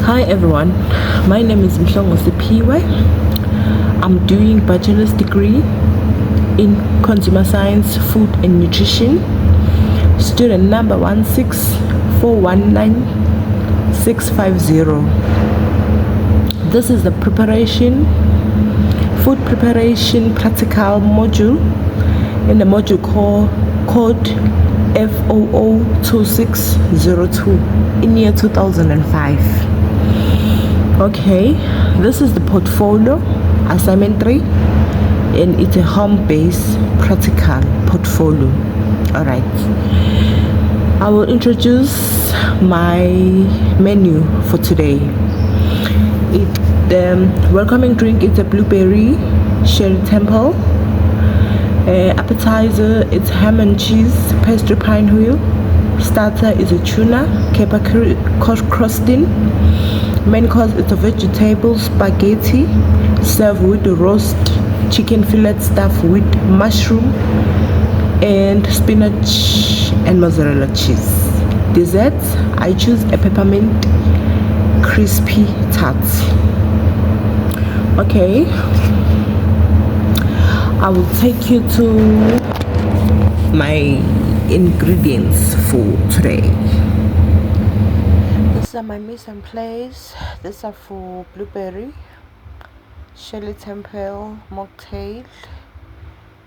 Hi everyone, my name is Mhlongo S.I. I'm doing bachelor's degree in consumer science, food and nutrition. Student number 16419-650. This is the food preparation practical module in the module code FOO2602 in year 2005. Okay, this is the portfolio assignment 3 and it's a home-based practical portfolio. All right, I will introduce my menu for today. The welcoming drink is a blueberry sherry temple. Appetizer, it's ham and cheese pastry pine wheel. Starter is a tuna caper crusting. Main course is a vegetable spaghetti served with the roast chicken fillet stuffed with mushroom and spinach and mozzarella cheese. Desserts, I choose a peppermint crispy tart. Okay, I will take you to my ingredients for today. These are my mise en place. These are for blueberry sherry temple mocktail,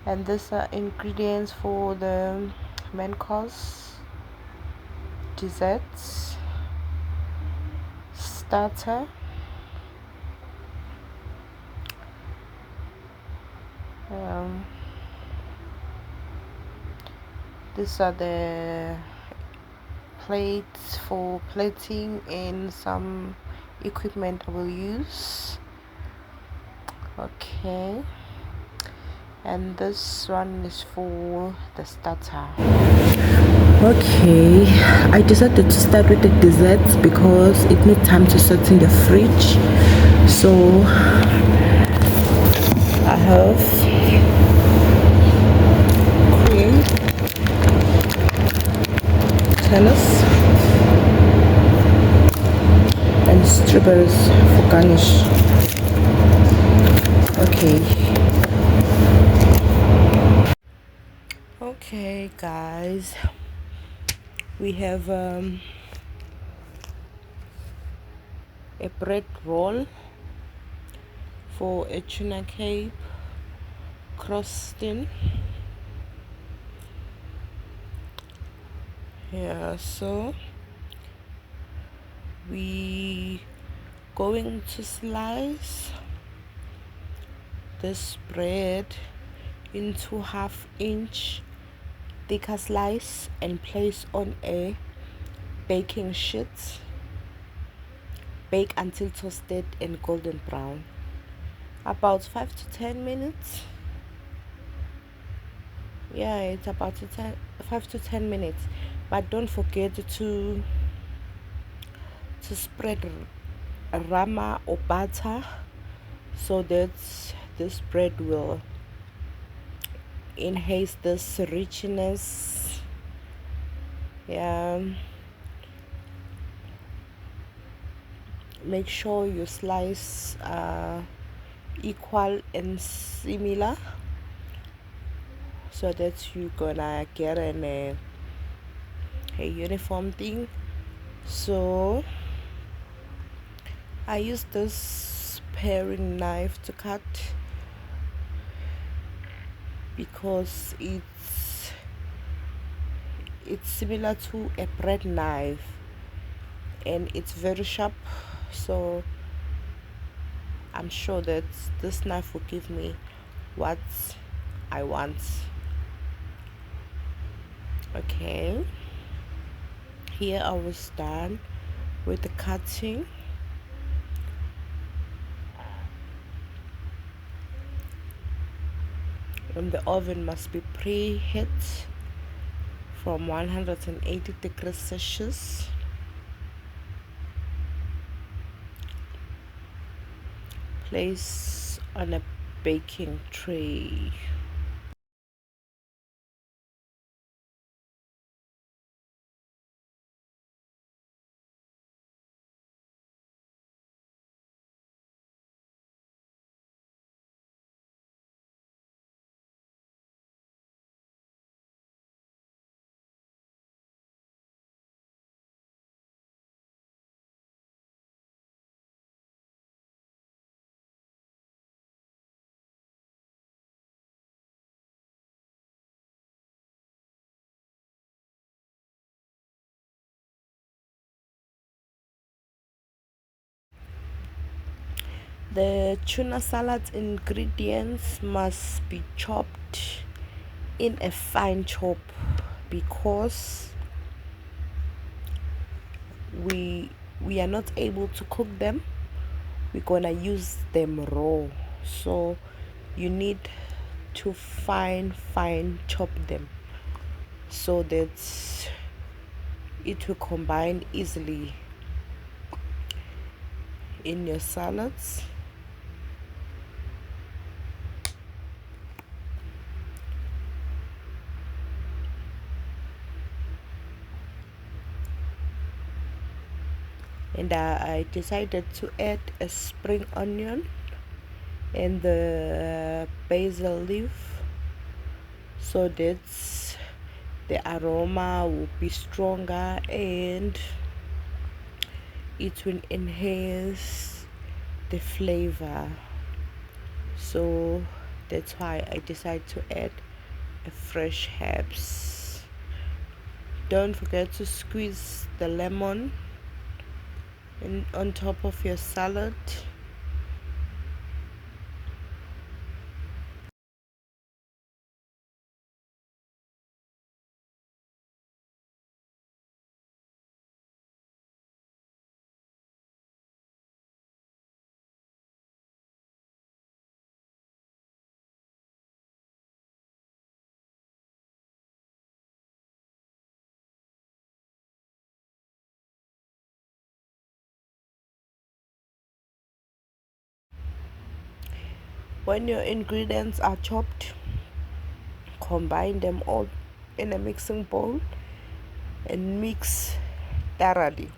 and these are ingredients for the main course, desserts, starter, these are the plates for plating and some equipment I will use. Okay, and this one is for the starter. Okay, I decided to start with the desserts because it needs time to set in the fridge. So I have cream, tennis, and strawberries for garnish. Okay guys, we have a bread roll for a tuna cape crusting. Yeah, so we going to slice this bread into 1/2 inch thicker slice and place on a baking sheet. Bake until toasted and golden brown, about 5 to 10 minutes. Yeah, it's about 5 to 10 minutes, but don't forget to spread rama or butter so that this bread will enhance this richness. Yeah, make sure your slice are equal and similar so that you're gonna get a uniform thing. So I use this paring knife to cut because it's similar to a bread knife and it's very sharp, so I'm sure that this knife will give me what I want. Okay, here I was done with the cutting. And the oven must be preheat from 180 degrees Celsius. Place on a baking tray. The tuna salad ingredients must be chopped in a fine chop because we are not able to cook them. We're gonna use them raw, so you need to fine chop them so that it will combine easily in your salads. And I decided to add a spring onion and the basil leaf so that the aroma will be stronger and it will enhance the flavor. So that's why I decided to add a fresh herbs. Don't forget to squeeze the lemon on top of your salad. When your ingredients are chopped, combine them all in a mixing bowl and mix thoroughly.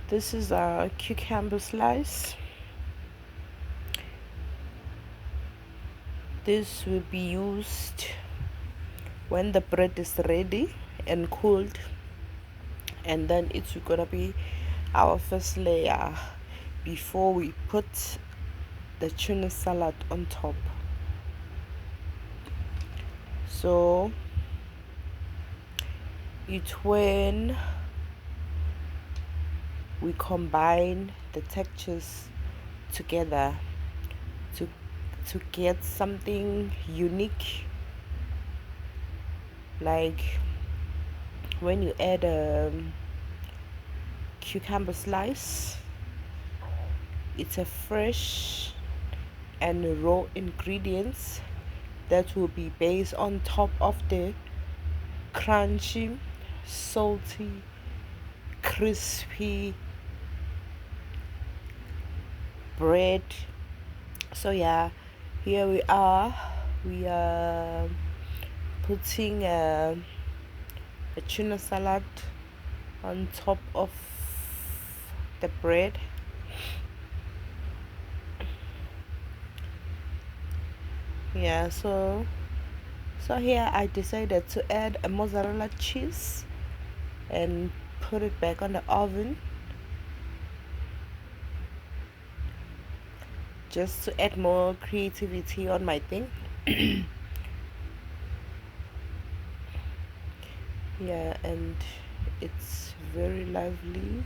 This is a cucumber slice. This will be used when the bread is ready and cooled, and then it's gonna be our first layer before we put the tuna salad on top. So it's when we combine the textures together to get something unique, like when you add a cucumber slice. It's a fresh and raw ingredients that will be based on top of the crunchy, salty, crispy bread. So yeah, here we are putting a tuna salad on top of the bread. Yeah, so here I decided to add a mozzarella cheese and put it back on the oven just to add more creativity on my thing. Yeah, and it's very lively.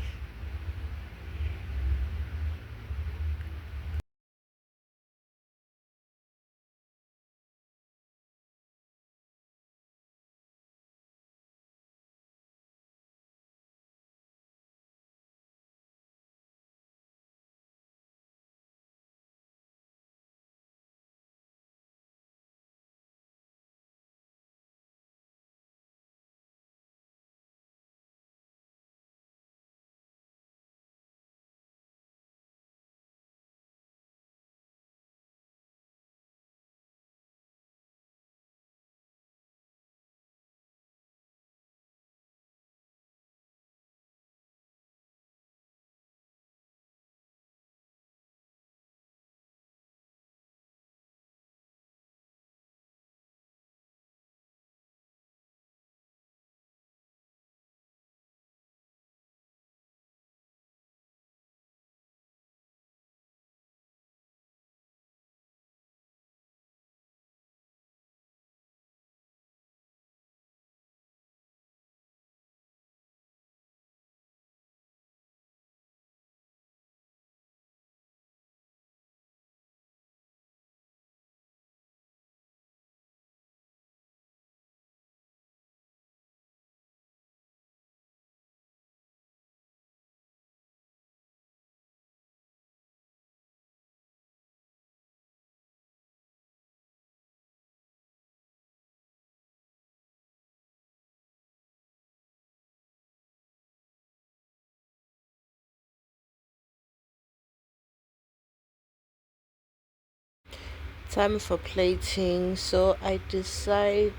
Time for plating. So I decide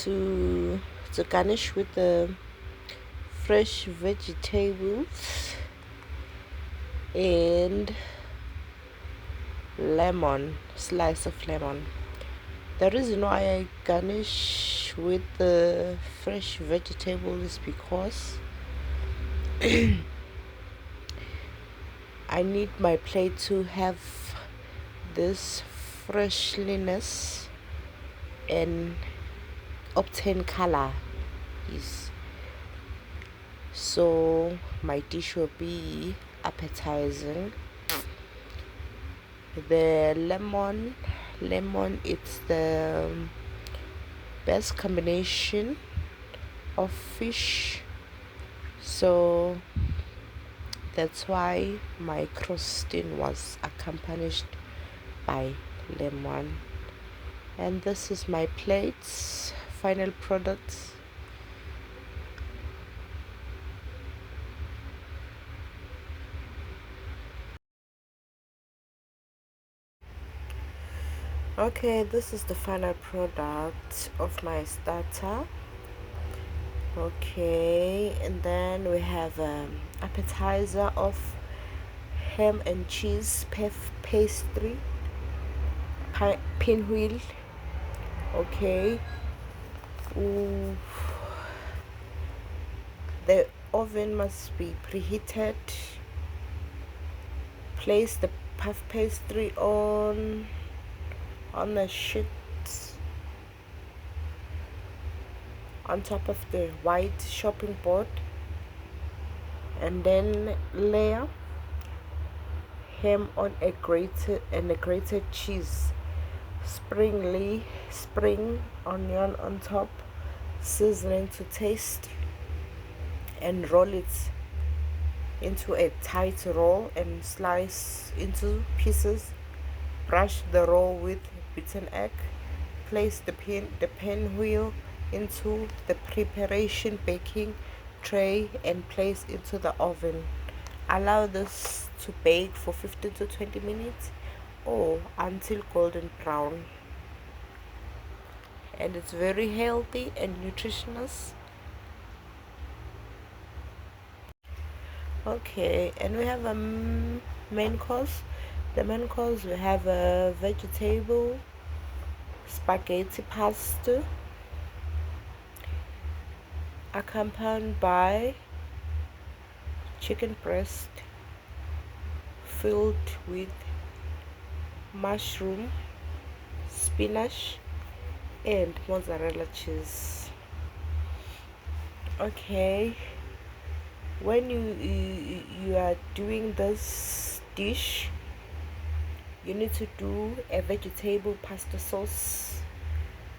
to garnish with the fresh vegetables and lemon, slice of lemon. The reason why I garnish with the fresh vegetable is because I need my plate to have this freshness and obtain color. Yes. So my dish will be appetizing. The lemon, it's the best combination of fish, so that's why my crusting was accompanied by lemon. And this is my plate's final product. Okay, this is the final product of my starter. Okay, and then we have appetizer of ham and cheese pastry, pinwheel. Okay. Ooh. The oven must be preheated. Place the puff pastry on a sheet on top of the white chopping board, and then layer ham on a grated cheese, spring onion on top, seasoning to taste, and roll it into a tight roll and slice into pieces. Brush the roll with beaten egg. Place the pinwheel into the preparation baking tray and place into the oven. Allow this to bake for 15 to 20 minutes or until golden brown. And it's very healthy and nutritious. Okay, and we have a main course. The main course, we have a vegetable spaghetti pasta accompanied by chicken breast filled with mushroom, spinach, and mozzarella cheese. Okay, when you are doing this dish, you need to do a vegetable pasta sauce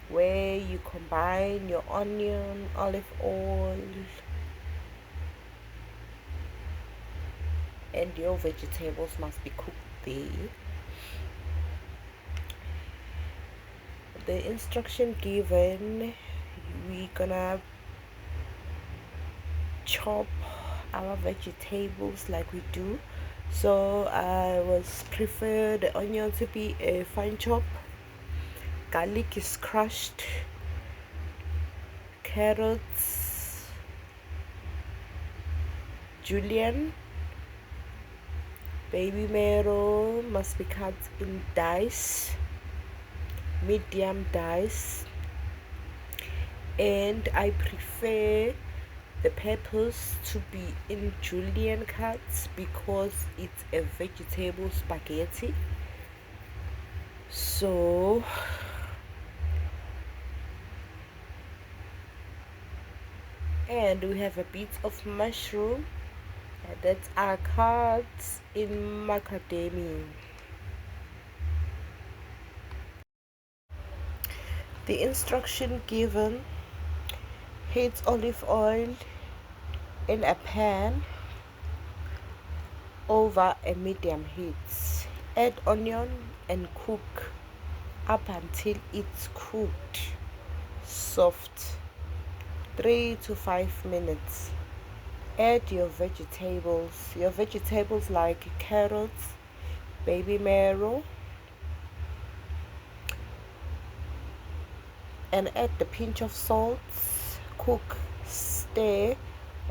where you combine your onion, olive oil, and your vegetables must be cooked there. The instruction given, we're gonna chop our vegetables like we do. So I was prefer the onion to be a fine chop, garlic is crushed, carrots, julienne, baby marrow must be cut in dice, medium dice, and I prefer the peppers to be in julienne cuts because it's a vegetable spaghetti. So and we have a bit of mushroom that are cut in macadamia. The instruction given: heat olive oil in a pan over a medium heat. Add onion and cook up until it's cooked soft, 3 to 5 minutes. Add your vegetables like carrots, baby marrow, and add the pinch of salt. Cook, stir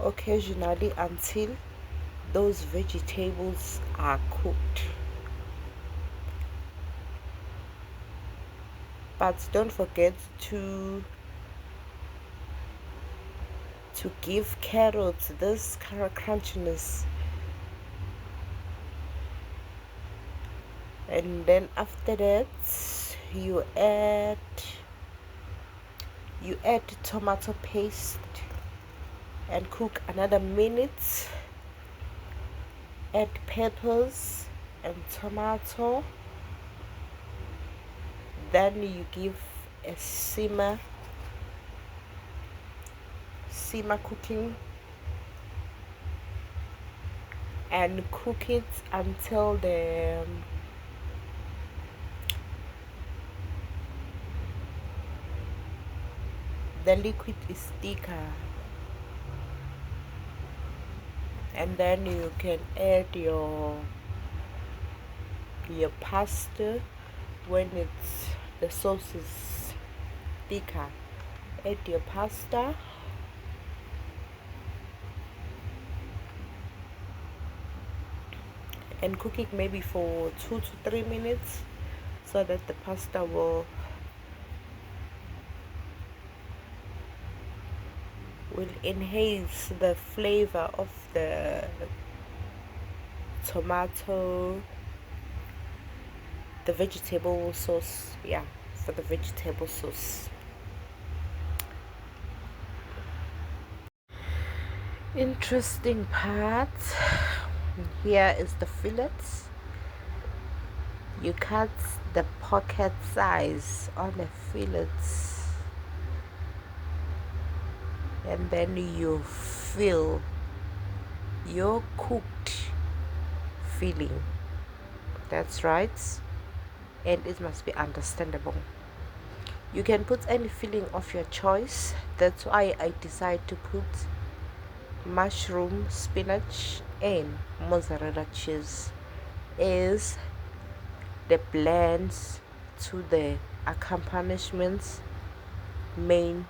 occasionally until those vegetables are cooked. But don't forget to give carrots this crunchiness. And then after that you add tomato paste and cook another minute. Add peppers and tomato, then you give a simmer cooking and cook it until the liquid is thicker, and then you can add your pasta when the sauce is thicker. Add your pasta and cook it maybe for 2 to 3 minutes so that the pasta will enhance the flavor of the tomato, the vegetable sauce. Yeah, for the vegetable sauce. Interesting part here is the fillets. You cut the pocket size on the fillets, and then you fill your cooked filling. That's right, and it must be understandable. You can put any filling of your choice. That's why I decide to put mushroom, spinach, and mozzarella cheese as the blends to the accompaniments main.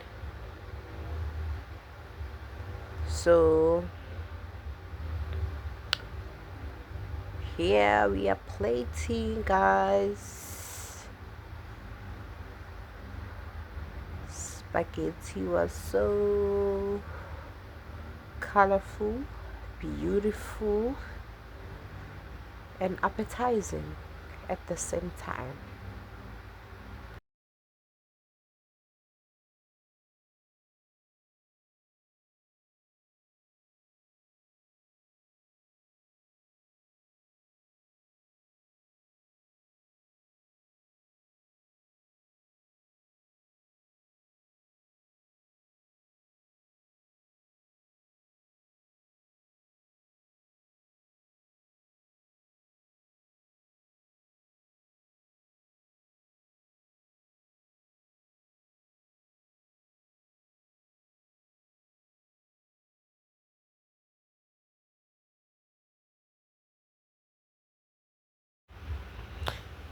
So here we are plating, guys. Spaghetti was so colorful, beautiful, and appetizing at the same time.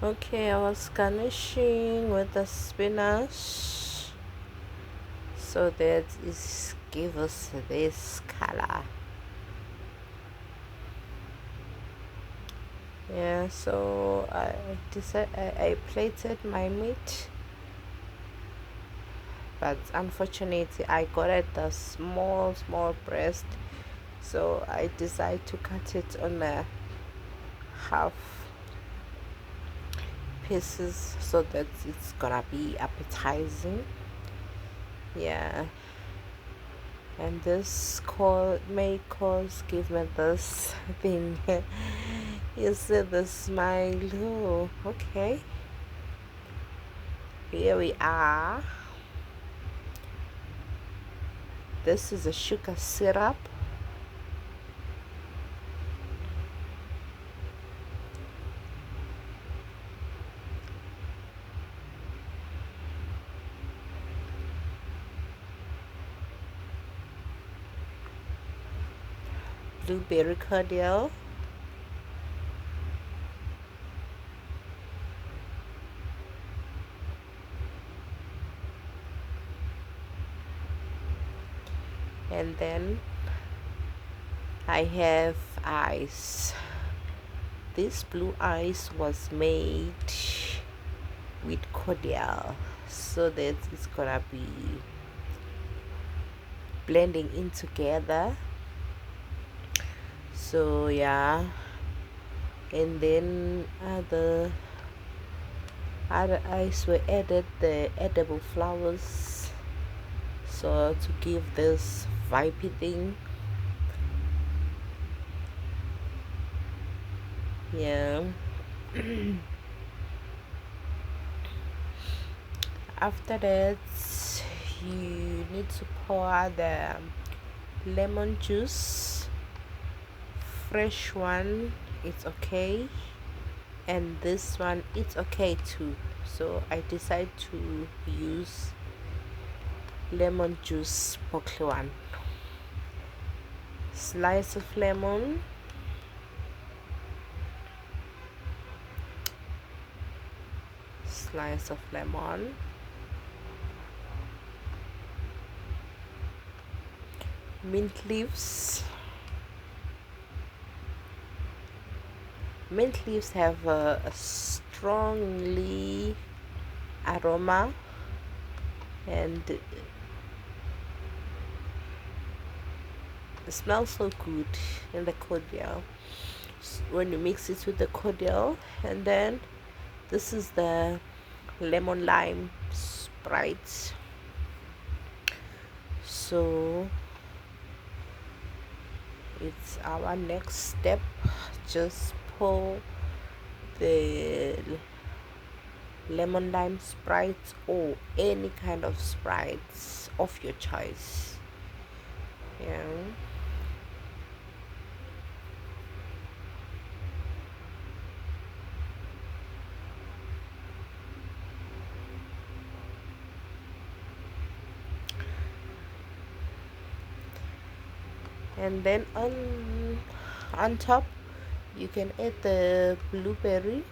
Okay, I was garnishing with the spinach so that it gives us this color. Yeah, so I plated my meat, but unfortunately I got it the small breast, so I decided to cut it on a half pieces so that it's gonna be appetizing. Yeah, and this main course give me this thing. You see the smile. Oh, okay, here we are. This is a sugar syrup. Blueberry cordial, And then I have ice. This blue ice was made with cordial, so that it's gonna be blending in together. So yeah, and then other ice were added, the edible flowers, so to give this vibey thing. Yeah. After that, you need to pour the lemon juice, fresh one, it's okay, and this one it's okay too. So I decided to use lemon juice pokle one. Slice of lemon, slice of lemon, mint leaves. Mint leaves have a strongly aroma, and it smells so good in the cordial when you mix it with the cordial. And then this is the lemon lime Sprite. So it's our next step. Just pour the lemon lime Sprite or any kind of Sprites of your choice. Yeah. And then on top you can add the blueberry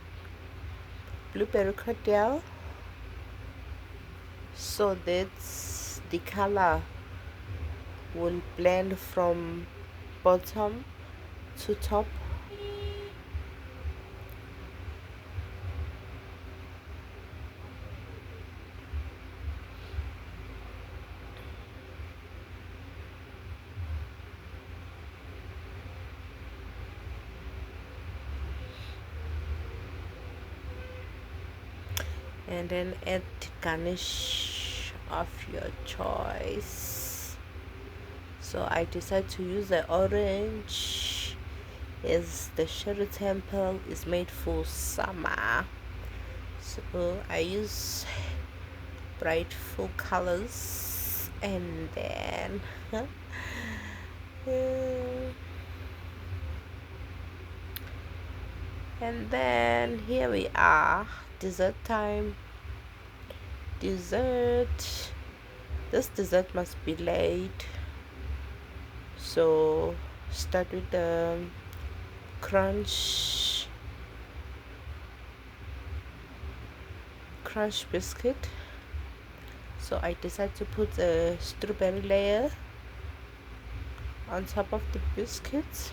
cordial, so that the color will blend from bottom to top. And then add garnish of your choice. So I decided to use the orange, as the Cherry Temple is made for summer, so I use bright full colors. And then and then here we are, dessert time. Dessert, this dessert must be laid, so start with the crunch biscuit. So I decided to put a strawberry layer on top of the biscuits.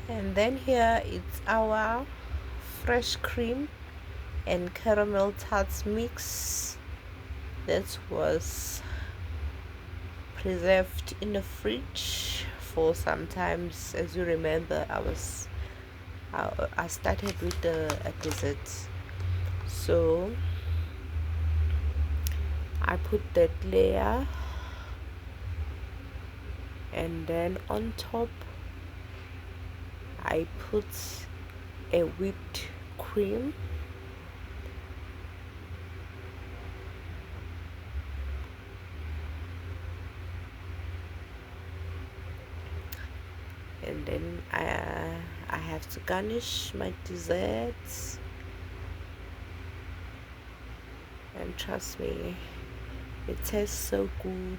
And then here it's our fresh cream and caramel tarts mix that was preserved in the fridge for some times. As you remember, I started with the dessert, so I put that layer, and then on top I put a whipped cream, and then I have to garnish my desserts. And trust me, It tastes so good.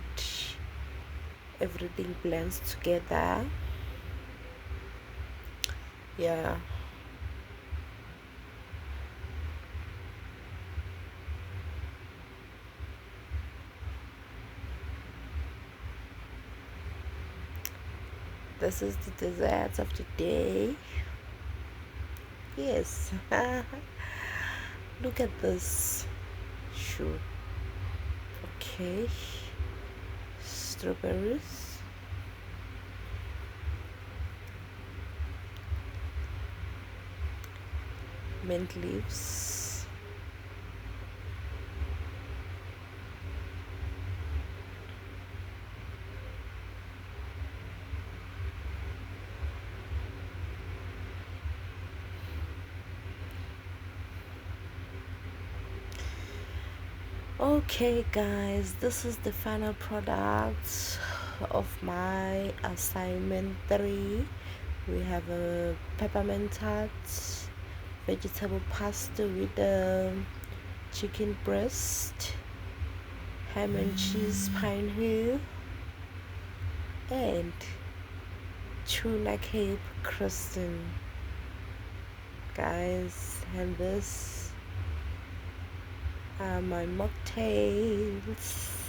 Everything blends together. Yeah. This is the dessert of the day. Yes. Look at this. Sure. Okay. Strawberries. Mint leaves. Okay guys, this is the final product of my assignment 3. We have a peppermint tart, vegetable pasta with chicken breast, ham and cheese pine hill, and tuna cape crusting, guys. And this are my mocktails.